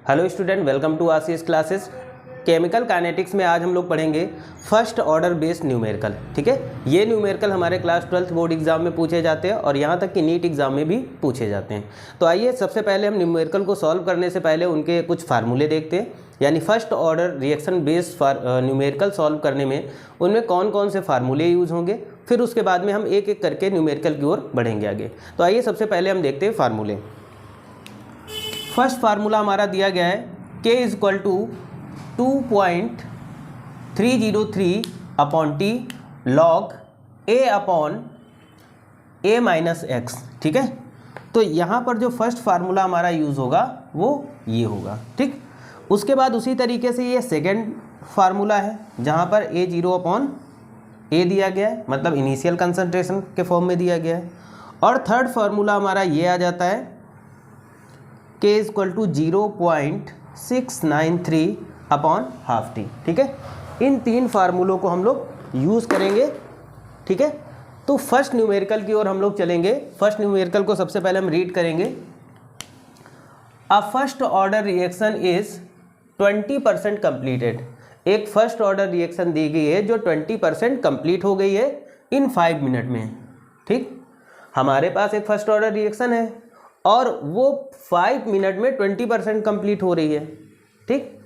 Hello student, welcome to Ashish classes. Chemical kinetics में आज हम लोग पढ़ेंगे फर्स्ट ऑर्डर बेस्ड न्यूमेरिकल। ठीक है, ये न्यूमेरिकल हमारे क्लास 12th बोर्ड एग्जाम में पूछे जाते हैं और यहाँ तक कि नीट एग्जाम में भी पूछे जाते हैं। तो आइए सबसे पहले हम न्यूमेरिकल को सॉल्व करने से पहले उनके कुछ फार्मूले देखते हैं, यानी first order reaction based numerical solve करने में उनमें कौन कौन से फार्मूले यूज़ होंगे। फिर उसके बाद में हम एक एक करके न्यूमेरिकल की ओर बढ़ेंगे आगे। तो आइए सबसे पहले हम देखते हैं फार्मूले। फर्स्ट फार्मूला हमारा दिया गया है K is equal to 2.303 upon T log A upon A minus X. ठीक है, तो यहाँ पर जो फर्स्ट फार्मूला हमारा यूज़ होगा वो ये होगा। ठीक, उसके बाद उसी तरीके से ये सेकेंड फार्मूला है जहाँ पर A0 अपॉन A दिया गया है, मतलब इनिशियल कंसंट्रेशन के फॉर्म में दिया गया है। और थर्ड फार्मूला हमारा ये आ जाता है K is equal to 0.693 upon half T. ठीक है, इन तीन फार्मूलों को हम लोग यूज़ करेंगे। ठीक है, तो फर्स्ट न्यूमेरिकल की ओर हम लोग चलेंगे। फर्स्ट न्यूमेरिकल को सबसे पहले हम रीड करेंगे। A first order reaction is 20% completed. एक फर्स्ट ऑर्डर रिएक्शन दी गई है जो 20% कंप्लीट हो गई है इन 5 मिनट में। ठीक, हमारे पास एक फर्स्ट ऑर्डर रिएक्शन है और वो 5 मिनट में 20% कंप्लीट हो रही है। ठीक,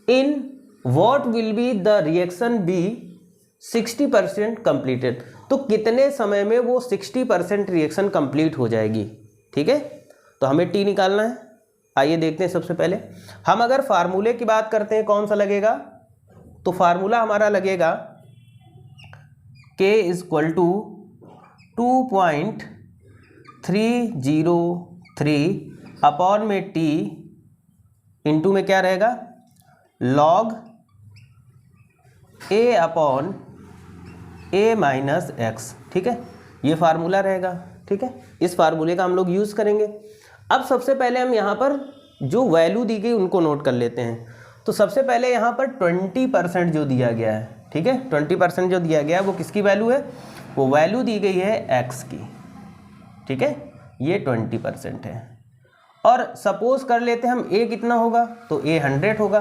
in what will be the reaction be 60% completed. तो कितने समय में वो 60% रिएक्शन कंप्लीट हो जाएगी। ठीक है, तो हमें टी निकालना है। आइए देखते हैं। सबसे पहले हम अगर फार्मूले की बात करते हैं कौन सा लगेगा, तो फार्मूला हमारा लगेगा K is equal to 2.303 upon में T इंटू में क्या रहेगा log A upon A minus X. ठीक है, ये फार्मूला रहेगा। ठीक है, इस फार्मूले का हम लोग यूज़ करेंगे। अब सबसे पहले हम यहाँ पर जो वैल्यू दी गई उनको नोट कर लेते हैं। तो सबसे पहले यहाँ पर 20% जो दिया गया है, ठीक है, 20% जो दिया गया है वो किसकी वैल्यू है, वो वैल्यू दी गई है x की। ठीक है, ये 20% है। और सपोज कर लेते हैं हम a कितना होगा, तो a 100 होगा।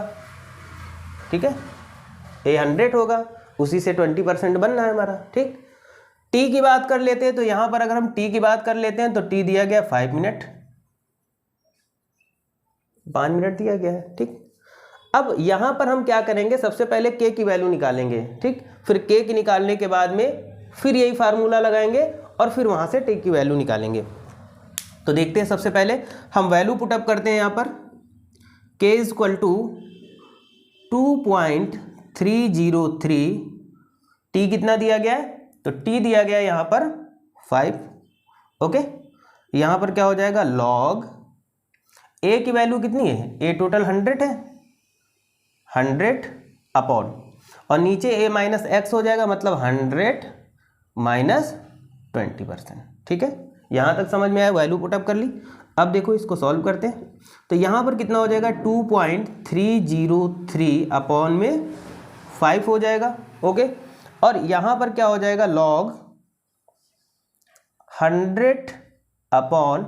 ठीक है, a 100 होगा, उसी से 20% बनना है हमारा। ठीक, t की बात कर लेते हैं, तो यहाँ पर अगर हम t की बात कर लेते हैं तो t दिया गया 5 मिनट, 5 मिनट दिया गया है। ठीक, अब यहाँ पर हम क्या करेंगे, सबसे पहले k की वैल्यू निकालेंगे। ठीक, फिर k की निकालने के बाद में फिर यही फार्मूला लगाएंगे और फिर वहाँ से t की वैल्यू निकालेंगे। तो देखते हैं, सबसे पहले हम वैल्यू पुटअप करते हैं यहाँ पर। k is equal to 2.303, t कितना दिया गया है, तो t दिया गया है यहाँ पर 5। ओके, यहाँ पर क्या हो जाएगा लॉग a की वैल्यू कितनी है, a टोटल 100 है, 100 अपॉन और नीचे a माइनस एक्स हो जाएगा, मतलब 100 माइनस 20%। ठीक है, यहाँ तक समझ में आया, वैल्यू पुटअप कर ली। अब देखो इसको सॉल्व करते हैं। तो यहाँ पर कितना हो जाएगा 2.303 अपॉन में 5 हो जाएगा। ओके, और यहाँ पर क्या हो जाएगा लॉग 100 अपॉन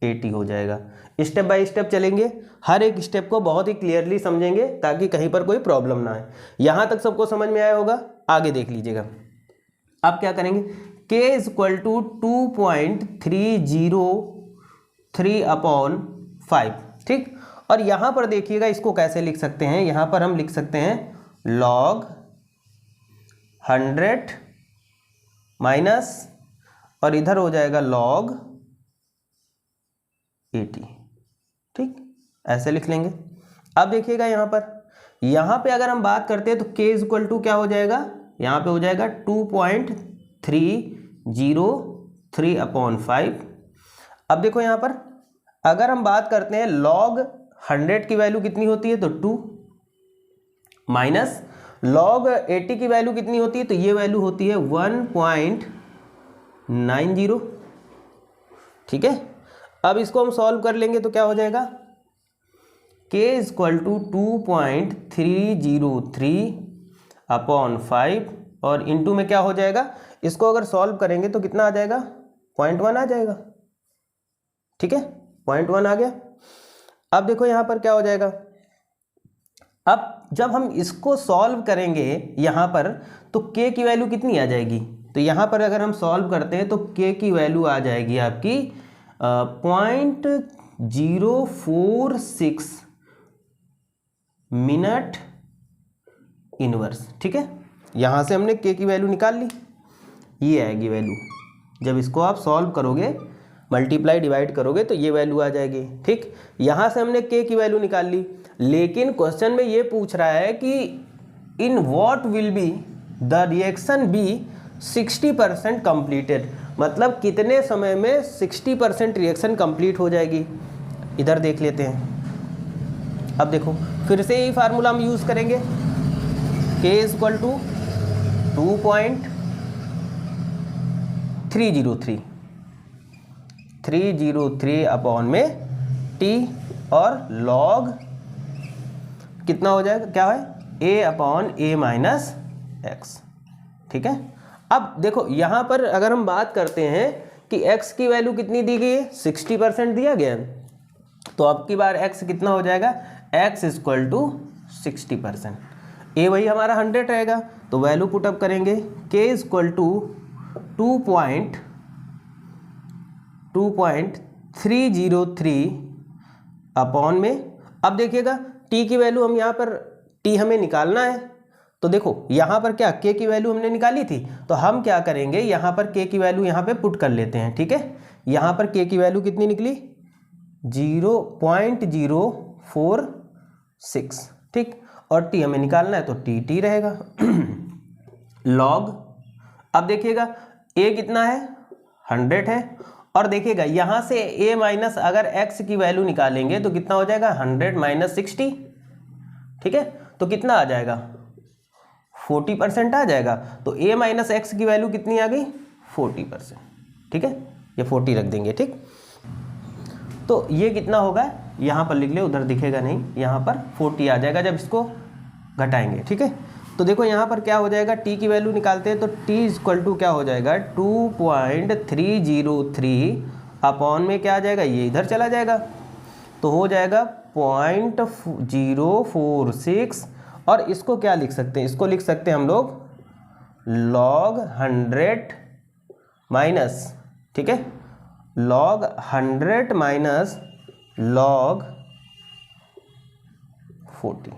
80 हो जाएगा। स्टेप बाय स्टेप चलेंगे, हर एक स्टेप को बहुत ही क्लियरली समझेंगे ताकि कहीं पर कोई प्रॉब्लम ना आए। यहाँ तक सबको समझ में आया होगा, आगे देख लीजिएगा। अब क्या करेंगे, K is equal to 2.303 upon 5। ठीक, और यहाँ पर देखिएगा इसको कैसे लिख सकते हैं, यहाँ पर हम लिख सकते हैं लॉग 100 माइनस और इधर हो जाएगा लॉग 80। ठीक, ऐसे लिख लेंगे। अब देखिएगा यहाँ पे अगर हम बात करते हैं तो K इज इक्वल टू क्या हो जाएगा, यहाँ पे हो जाएगा 2.303 अपॉन 5। अब देखो यहाँ पर अगर हम बात करते हैं लॉग 100 की वैल्यू कितनी होती है, तो 2 माइनस लॉग 80 की वैल्यू कितनी होती है, तो ये वैल्यू होती है 1.90। ठीक है, अब इसको हम सॉल्व कर लेंगे तो क्या हो जाएगा, K is equal to 2.303 upon 5 और इनटू में क्या हो जाएगा, इसको अगर सॉल्व करेंगे तो कितना आ जाएगा 0.1 आ जाएगा। ठीक है, 0.1 आ गया। अब देखो यहाँ पर क्या हो जाएगा, अब जब हम इसको सॉल्व करेंगे यहाँ पर तो k की वैल्यू कितनी आ जाएगी, तो यहाँ पर अगर हम सॉल्व करते हैं तो k की वैल्यू आ जाएगी आपकी 0.046 मिनट इनवर्स। ठीक है, यहाँ से हमने k की वैल्यू निकाल ली, ये आएगी वैल्यू। जब इसको आप सॉल्व करोगे, मल्टीप्लाई डिवाइड करोगे तो ये वैल्यू आ जाएगी। ठीक, यहाँ से हमने k की वैल्यू निकाल ली, लेकिन क्वेश्चन में ये पूछ रहा है कि in what will be the reaction be 60% completed, मतलब कितने समय में 60% रिएक्शन कंप्लीट हो जाएगी। इधर देख लेते हैं। अब देखो फिर से यही फार्मूला हम यूज़ करेंगे, k इक्वल टू 2.303 अपॉन में t और log कितना हो जाएगा, क्या है, a upon a minus X. ठीक है, अब देखो यहाँ पर अगर हम बात करते हैं कि x की वैल्यू कितनी दी गई है, 60% दिया गया है, तो अब की बार x कितना हो जाएगा, x इक्वल टू 60%, a वही हमारा 100 रहेगा, तो वैल्यू पुटअप करेंगे k इक्वल टू 2.303 अपॉन में। अब देखिएगा t की वैल्यू हम यहाँ पर, t हमें निकालना है, तो देखो यहाँ पर क्या k की वैल्यू हमने निकाली थी, तो हम क्या करेंगे यहाँ पर k की वैल्यू यहाँ पे पुट कर लेते हैं। ठीक है, यहाँ पर k की वैल्यू कितनी निकली, 0.046। ठीक, और t हमें निकालना है तो t रहेगा log, अब देखिएगा a कितना है, 100 है, और देखिएगा यहाँ से a माइनस अगर x की वैल्यू निकालेंगे तो कितना हो जाएगा, 100 माइनस 60। ठीक है, तो कितना आ जाएगा, 40% आ जाएगा, तो a माइनस एक्स की वैल्यू कितनी आ गई, 40%। ठीक है, ये 40 रख देंगे। ठीक, तो ये कितना होगा, यहाँ पर लिख ले, उधर दिखेगा नहीं, यहाँ पर 40 आ जाएगा जब इसको घटाएंगे। ठीक है, तो देखो यहाँ पर क्या हो जाएगा, t की वैल्यू निकालते हैं तो t इक्वल टू क्या हो जाएगा, 2.303 अपॉन में क्या आ जाएगा, ये इधर चला जाएगा तो हो जाएगा 0.046, और इसको क्या लिख सकते हैं, इसको लिख सकते हैं हम लोग log 100 माइनस, ठीक है, log 100 माइनस log 40,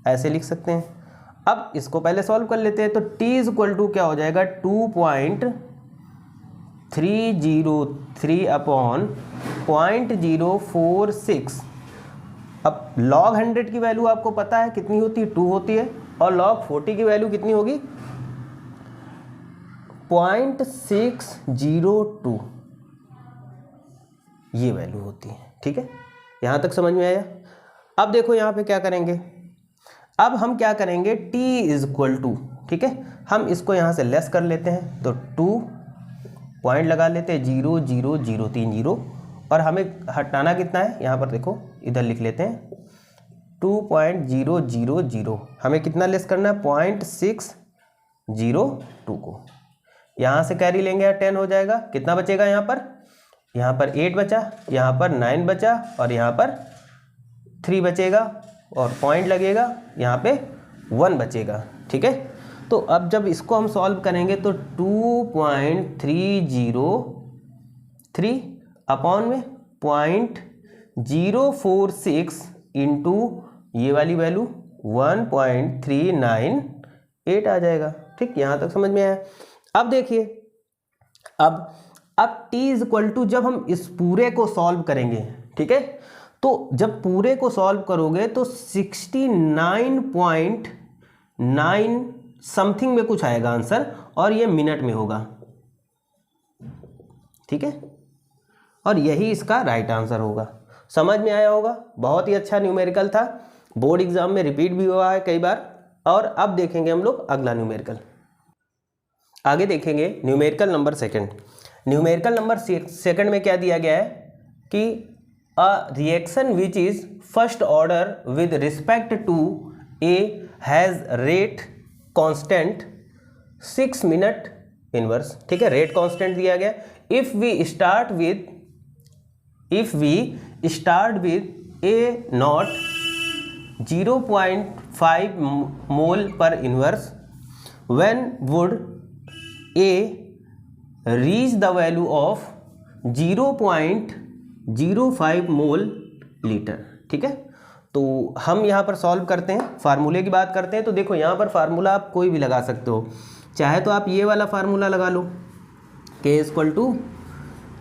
ऐसे लिख सकते हैं। अब इसको पहले सॉल्व कर लेते हैं, तो t इक्वल टू क्या हो जाएगा, 2.303 अपॉन 0.046। अब log 100 की वैल्यू आपको पता है कितनी होती है, 2 होती है, और log 40 की वैल्यू कितनी होगी, 0.602, ये वैल्यू होती है। ठीक है, यहाँ तक समझ में आया। अब देखो यहाँ पे क्या करेंगे, अब हम क्या करेंगे, t इक्वल टू, ठीक है, हम इसको यहाँ से लेस कर लेते हैं, तो 2 पॉइंट लगा लेते हैं, 0.00030, और हमें हटाना कितना है, यहाँ पर देखो इधर लिख लेते हैं 2.000, हमें कितना लेस करना है, 0.602 को, यहाँ से कैरी लेंगे या 10 हो जाएगा, कितना बचेगा यहाँ पर 8 बचा, यहाँ पर 9 बचा, और यहाँ पर 3 बचेगा, और पॉइंट लगेगा, यहाँ पे 1 बचेगा। ठीक है, तो अब जब इसको हम सॉल्व करेंगे तो 2.303 अपॉन में 0.046 इंटू ये वाली वैल्यू 1.398 आ जाएगा। ठीक, यहाँ तक समझ में आया। अब देखिए, अब t इक्वल टू, जब हम इस पूरे को सॉल्व करेंगे, ठीक है, तो जब पूरे को सॉल्व करोगे तो 69.9 समथिंग में कुछ आएगा आंसर, और ये मिनट में होगा। ठीक है, और यही इसका राइट आंसर होगा। समझ में आया होगा, बहुत ही अच्छा न्यूमेरिकल था, बोर्ड एग्जाम में रिपीट भी हुआ है कई बार। और अब देखेंगे हम लोग अगला न्यूमेरिकल, आगे देखेंगे numerical number second. Numerical number second में क्या दिया गया है कि a reaction which is first order with respect to A has rate constant 6 minute inverse। ठीक है, रेट कांस्टेंट दिया गया। if we start with A not 0.5 मोल पर inverse, when would a reach the value of 0.05 mole litre. ठीक है, तो हम यहाँ पर सॉल्व करते हैं, फार्मूले की बात करते हैं। तो देखो यहाँ पर फार्मूला आप कोई भी लगा सकते हो, चाहे तो आप ये वाला फार्मूला लगा लो, के इक्वल टू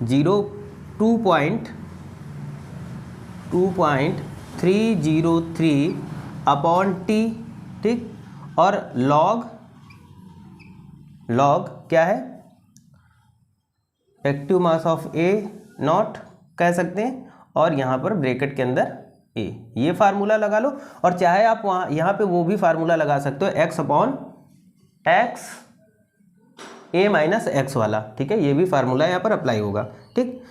2.303 अपॉन टी, ठीक, और लॉग क्या है, active mass of A not कह सकते हैं, और यहाँ पर ब्रैकेट के अंदर ए, ये फार्मूला लगा लो। और चाहे आप वहाँ यहाँ पे वो भी फार्मूला लगा सकते हो, एक्स अपॉन एक्स ए माइनस एक्स वाला। ठीक है, ये भी फार्मूला यहाँ पर अप्लाई होगा। ठीक,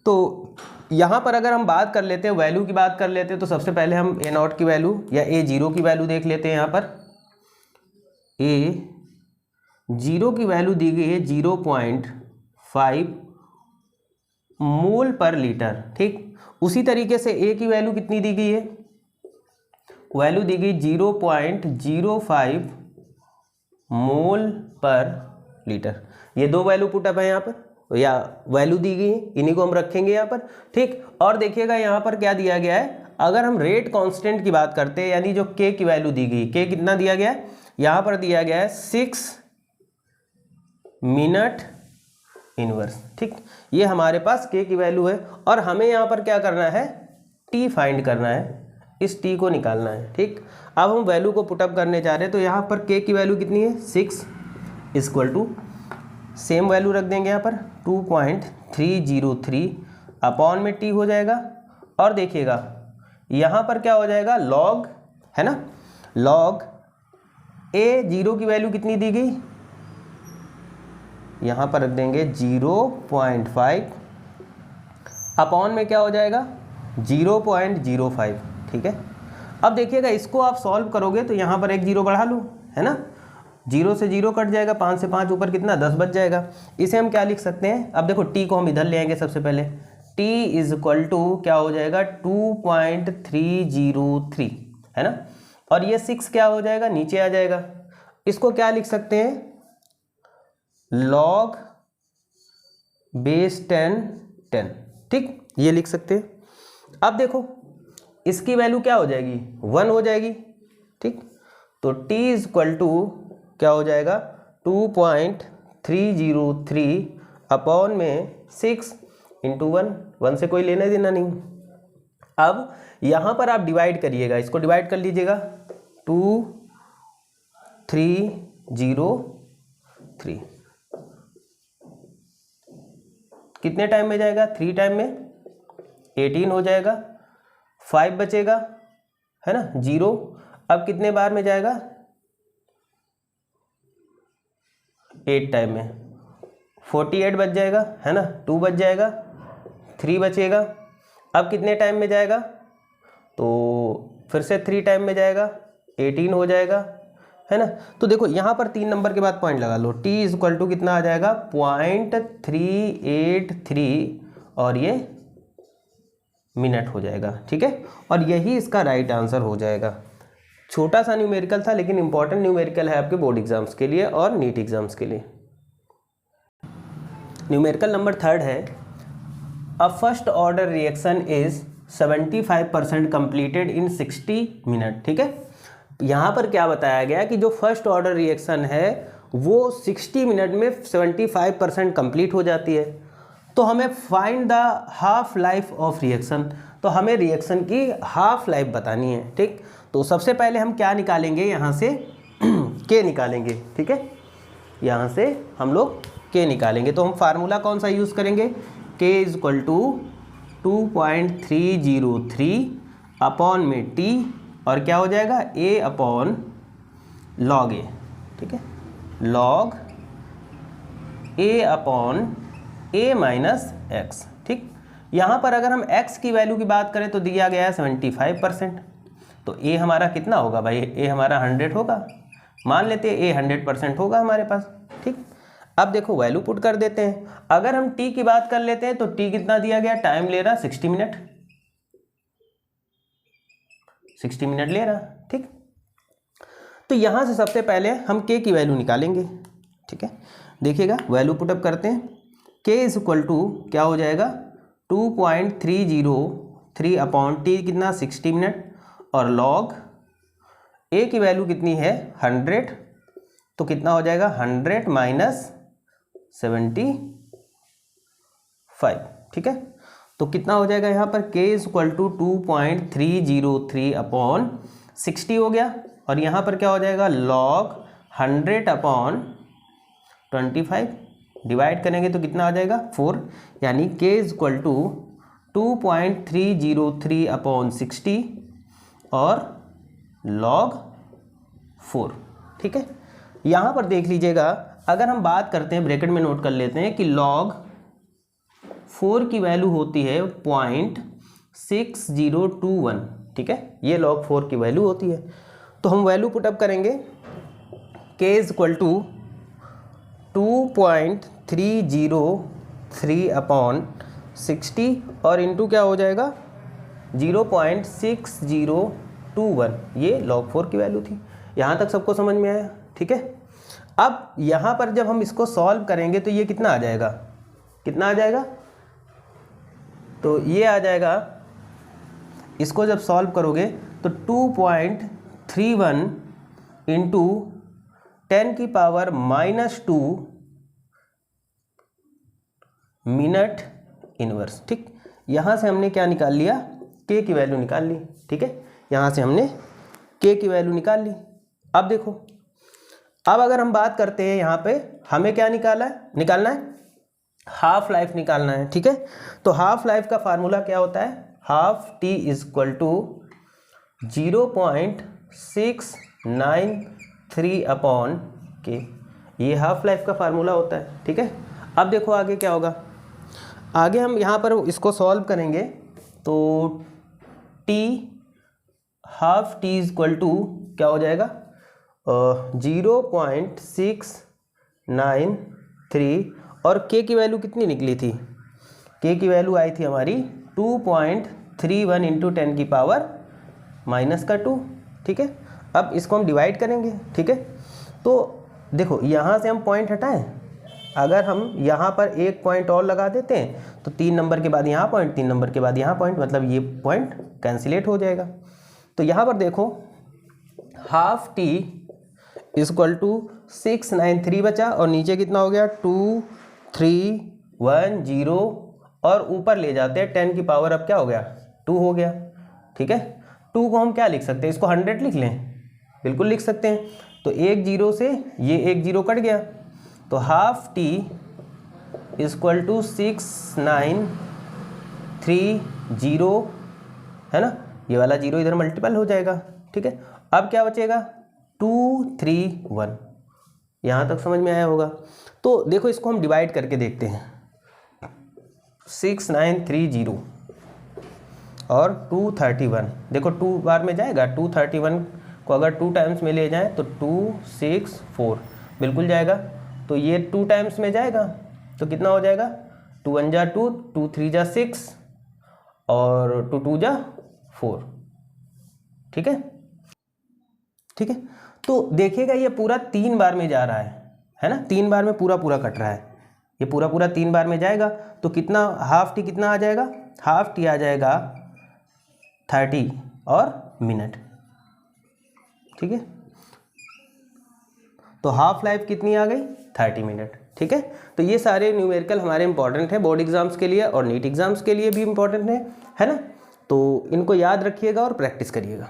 तो यहाँ पर अगर हम बात कर लेते हैं, वैल्यू की बात कर लेते हैं, तो सबसे पहले हम ए नॉट की वैल्यू या ए जीरो की वैल्यू देख लेते हैं। यहाँ पर ए जीरो की वैल्यू दी गई है 0.5 मोल पर लीटर। ठीक, उसी तरीके से ए की वैल्यू कितनी दी गई है, वैल्यू दी गई 0.05 मोल पर लीटर। ये दो वैल्यू पुटअप है यहाँ पर, या वैल्यू दी गई है, इन्हीं को हम रखेंगे यहाँ पर। ठीक, और देखिएगा यहाँ पर क्या दिया गया है, अगर हम रेट कांस्टेंट की बात करते हैं, यानी जो के की वैल्यू दी गई, के कितना दिया गया है, यहाँ पर दिया गया है 6 मिनट इनवर्स। ठीक, ये हमारे पास के की वैल्यू है, और हमें यहाँ पर क्या करना है, टी फाइंड करना है, इस टी को निकालना है। ठीक, अब हम वैल्यू को पुटअप करने जा रहे हैं, तो यहाँ पर के की वैल्यू कितनी है, 6 इक्वल टू सेम वैल्यू रख देंगे यहाँ पर 2.303 अपॉन में टी हो जाएगा। और देखिएगा यहाँ पर क्या हो जाएगा, लॉग है ना, लॉग ए जीरो की वैल्यू कितनी दी गई, यहाँ पर रख देंगे 0.5 अपॉन में क्या हो जाएगा 0.05। ठीक है, अब देखिएगा इसको आप सॉल्व करोगे तो यहाँ पर एक जीरो बढ़ा लो, है ना, 0 से 0 कट जाएगा, 5 से 5 ऊपर कितना 10 बच जाएगा। इसे हम क्या लिख सकते हैं, अब देखो टी को हम इधर ले आएंगे सबसे पहले, टी इज इक्वल टू क्या हो जाएगा 2.303, है ना, और ये 6 क्या हो जाएगा, नीचे आ जाएगा। इसको क्या लिख सकते हैं, लॉग बेस 10। ठीक, ये लिख सकते हैं। अब देखो इसकी वैल्यू क्या हो जाएगी, 1 हो जाएगी। ठीक, तो t इज इक्वल टू क्या हो जाएगा 2.303 अपॉन में 6 इंटू 1 से कोई लेना देना नहीं। अब यहाँ पर आप डिवाइड करिएगा, इसको डिवाइड कर लीजिएगा 2303, कितने टाइम में जाएगा, 3 टाइम में 18 हो जाएगा, 5 बचेगा, है ना, 0। अब कितने बार में जाएगा, 8 टाइम में 48 बच जाएगा, है ना, 2 बच जाएगा, 3 बचेगा। अब कितने टाइम में जाएगा, तो फिर से 3 टाइम में जाएगा, 18 हो जाएगा, है ना। तो देखो यहाँ पर 3 नंबर के बाद पॉइंट लगा लो, t इज इक्वल टू कितना आ जाएगा 0.383, और ये मिनट हो जाएगा। ठीक है, और यही इसका राइट आंसर हो जाएगा। छोटा सा न्यूमेरिकल था, लेकिन इंपॉर्टेंट न्यूमेरिकल है आपके बोर्ड एग्जाम्स के लिए और नीट एग्जाम्स के लिए। न्यूमेरिकल नंबर 3 है, a first order reaction is 75% completed in 60 minute. ठीक है, यहाँ पर क्या बताया गया कि जो फर्स्ट ऑर्डर रिएक्शन है वो 60 मिनट में 75% कंप्लीट हो जाती है। तो हमें find the half life of reaction, तो हमें रिएक्शन की हाफ लाइफ बतानी है। ठीक, तो सबसे पहले हम क्या निकालेंगे, यहाँ से के निकालेंगे। ठीक है, यहाँ से हम लोग के निकालेंगे। तो हम फार्मूला कौन सा यूज़ करेंगे, के इज इक्वल टू 2.303 अपॉन में टी, और क्या हो जाएगा ए अपॉन लॉग ए। ठीक है, लॉग ए अपॉन ए माइनस एक्स। ठीक, यहाँ पर अगर हम x की वैल्यू की बात करें तो दिया गया है 75%, तो a हमारा कितना होगा भाई, a हमारा 100 होगा, मान लेते हैं a 100% होगा हमारे पास। ठीक, अब देखो वैल्यू पुट कर देते हैं। अगर हम t की बात कर लेते हैं तो t कितना दिया गया, टाइम ले रहा 60 मिनट, 60 मिनट ले रहा, ठीक। तो यहाँ से सबसे पहले हम के की वैल्यू निकालेंगे, ठीक है। देखिएगा वैल्यू पुटअप करते हैं, के इज इक्वल टू क्या हो जाएगा 2.303 अपॉन टी कितना 60 मिनट, और लॉग ए की वैल्यू कितनी है 100, तो कितना हो जाएगा 100 माइनस 75, ठीक है। तो कितना हो जाएगा यहाँ पर k is equal to 2.303 upon 60 हो गया, और यहाँ पर क्या हो जाएगा log 100 अपॉन 25, डिवाइड करेंगे तो कितना आ जाएगा 4, यानी k is equal to 2.303 upon 60 और log 4, ठीक है। यहाँ पर देख लीजिएगा, अगर हम बात करते हैं ब्रैकेट में नोट कर लेते हैं कि log 4 की वैल्यू होती है 0.6021, ठीक है, ये log 4 की वैल्यू होती है। तो हम वैल्यू पुटअप करेंगे, k is equal to 2.303 upon 60 और इंटू क्या हो जाएगा 0.6021, ये log 4 की वैल्यू थी। यहाँ तक सबको समझ में आया, ठीक है। अब यहाँ पर जब हम इसको सॉल्व करेंगे तो ये कितना आ जाएगा, कितना आ जाएगा, तो ये आ जाएगा, इसको जब सॉल्व करोगे तो 2.31 इंटू 10 की पावर -2 मिनट इनवर्स, ठीक। यहाँ से हमने क्या निकाल लिया, के की वैल्यू निकाल ली, ठीक है। यहाँ से हमने के की वैल्यू निकाल ली। अब देखो, अब अगर हम बात करते हैं यहाँ पे हमें क्या निकालना है हाफ लाइफ निकालना है, ठीक है। तो हाफ लाइफ का फार्मूला क्या होता है, half T is equal to 0.693 upon K, ये हाफ लाइफ का फार्मूला होता है, ठीक है। अब देखो आगे क्या होगा, आगे हम यहाँ पर इसको सॉल्व करेंगे तो T half T is equal to क्या हो जाएगा 0.693 और के की वैल्यू कितनी निकली थी, के की वैल्यू आई थी हमारी 2.31 इंटू 10 की पावर -2, ठीक है। अब इसको हम डिवाइड करेंगे, ठीक है। तो देखो यहाँ से हम पॉइंट हटाएं, अगर हम यहाँ पर एक पॉइंट और लगा देते हैं तो 3 नंबर के बाद यहाँ पॉइंट, 3 नंबर के बाद यहाँ पॉइंट, मतलब ये पॉइंट कैंसिलेट हो जाएगा। तो यहाँ पर देखो half T is equal to 693 बचा, और नीचे कितना हो गया 2310, और ऊपर ले जाते हैं 10 की पावर, अब क्या हो गया 2 हो गया, ठीक है। 2 को हम क्या लिख सकते हैं, इसको 100 लिख लें, बिल्कुल लिख सकते हैं। तो एक जीरो से ये एक जीरो कट गया, तो half T is equal to 6930 है ना, ये वाला जीरो इधर मल्टीपल हो जाएगा, ठीक है। अब क्या बचेगा 231, यहाँ तक समझ में आया होगा। तो देखो इसको हम डिवाइड करके देखते हैं, 6930 और 231, देखो 2 बार में जाएगा, 231 को अगर 2 टाइम्स में ले जाएं तो 264 बिल्कुल जाएगा, तो ये 2 टाइम्स में जाएगा तो कितना हो जाएगा 2 1 जा 2, 2 3 जा 6 और 2 2 जा 4, ठीक है, ठीक है। तो देखिएगा ये पूरा 3 बार में जा रहा है ना, 3 बार में पूरा कट रहा है, ये पूरा 3 बार में जाएगा, तो कितना हाफ टी कितना आ जाएगा, हाफ टी आ जाएगा 30 और मिनट, ठीक है। तो हाफ लाइफ कितनी आ गई 30 मिनट, ठीक है। तो ये सारे न्यूमेरिकल हमारे इंपॉर्टेंट है बोर्ड एग्जाम्स के लिए और नीट एग्जाम्स के लिए भी इंपॉर्टेंट है ना। तो इनको याद रखिएगा और प्रैक्टिस करिएगा।